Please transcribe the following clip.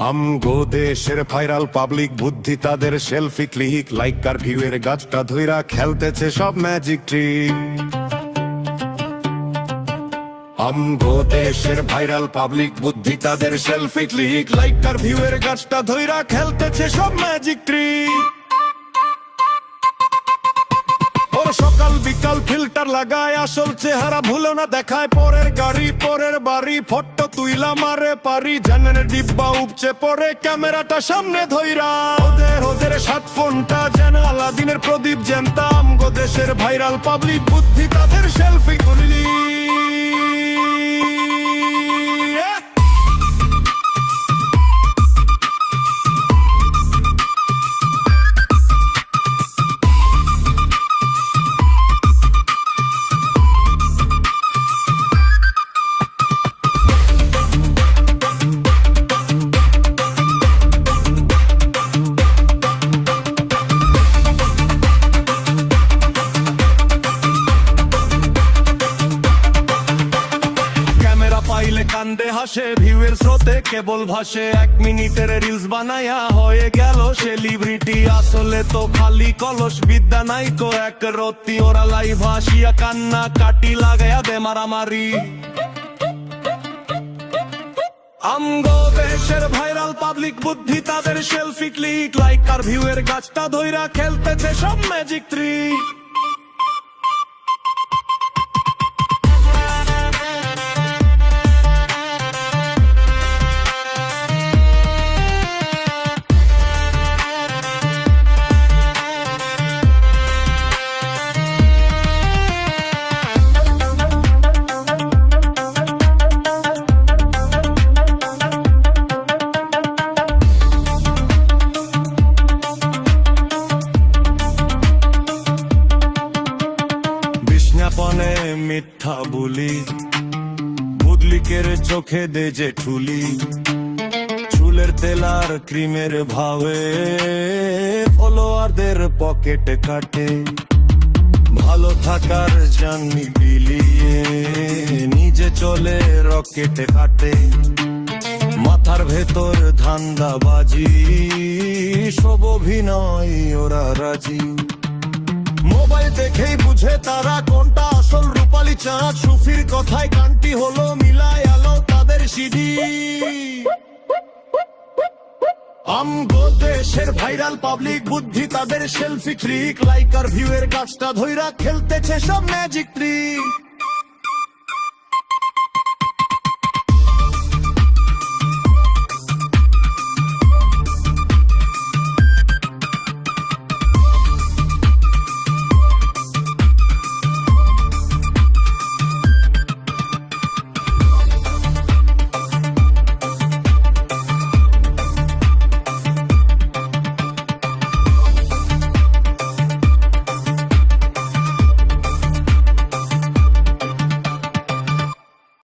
আমগো দেশের viral public বুদ্ধি তাদের সেলফি ক্লিক লাইক আর ভিউয়ের গাছটা ধইরা খেলতেছে সব ম্যাজিক ট্রিক। আমগো দেশের ভাইরাল পাবলিক বুদ্ধি তাদের সেলফি ক্লিক লাইক আর ভিউয়ের গাছটা ধইরা খেলতেছে সব ম্যাজিক ট্রিক। ওর সকাল বিকাল ফিল্টার লাগায় আসল চেহারা ভুলো না দেখায়, পরের গাড়ি পরের বাড়ি ফটো তুইলা মারে পারি, জানেন ডিব্বা উপচে পড়ে ক্যামেরাটা সামনে ধইরা, ওদের সাত ফোনটা যেন আলাদিনের প্রদীপ জ্যান্ত। আমগো দেশের ভাইরাল পাবলিক বুদ্ধি তাদের সেলফি তুলি। পাইলে কান্দে হাসে ভিউয়ের স্রোতে কেবল ভাসে, 1 মিনিটের রিলস বানায়া হয়ে গেল সেলিব্রিটি। আসলে তো খালি কলস বিদ্যা নাই কো এক রতি, ওরা লাইভ আসিয়া কান্না কাটি লাগায়া দে মারামারি। আমগো দেশের ভাইরাল পাবলিক বুদ্ধি তাদের সেলফি ক্লিক লাইক আর ভিউয়ের গাছটা ধইরা খেলতেছে সব ম্যাজিক ট্রিক। বিজ্ঞাপনে মিথ্যা বলি, বুদলিকের চোখে দে যে ঠুলি, চুলের তেলার ক্রিমের ভাবে ফলোয়ারদের পকেট কাটে, ভালো থাকার জানি বিলিয়ে নিজে চলে রকেটে কাটে, মাথার ভেতর ধান্দাবাজি সব অভিনয় ওরা রাজি। মোবাইল দেখেই বুঝে তারা কোনটা আসল রূপালী চাঁদ, সুফির কথায় গানটি হলো মিলায় আলো তাদের সিডি। আমগো দেশের ভাইরাল পাবলিক বুদ্ধি তাদের সেলফি ট্রিক লাইক আর ভিউয়ের গাছটা ধইরা খেলতেছে সব ম্যাজিক ট্রিক।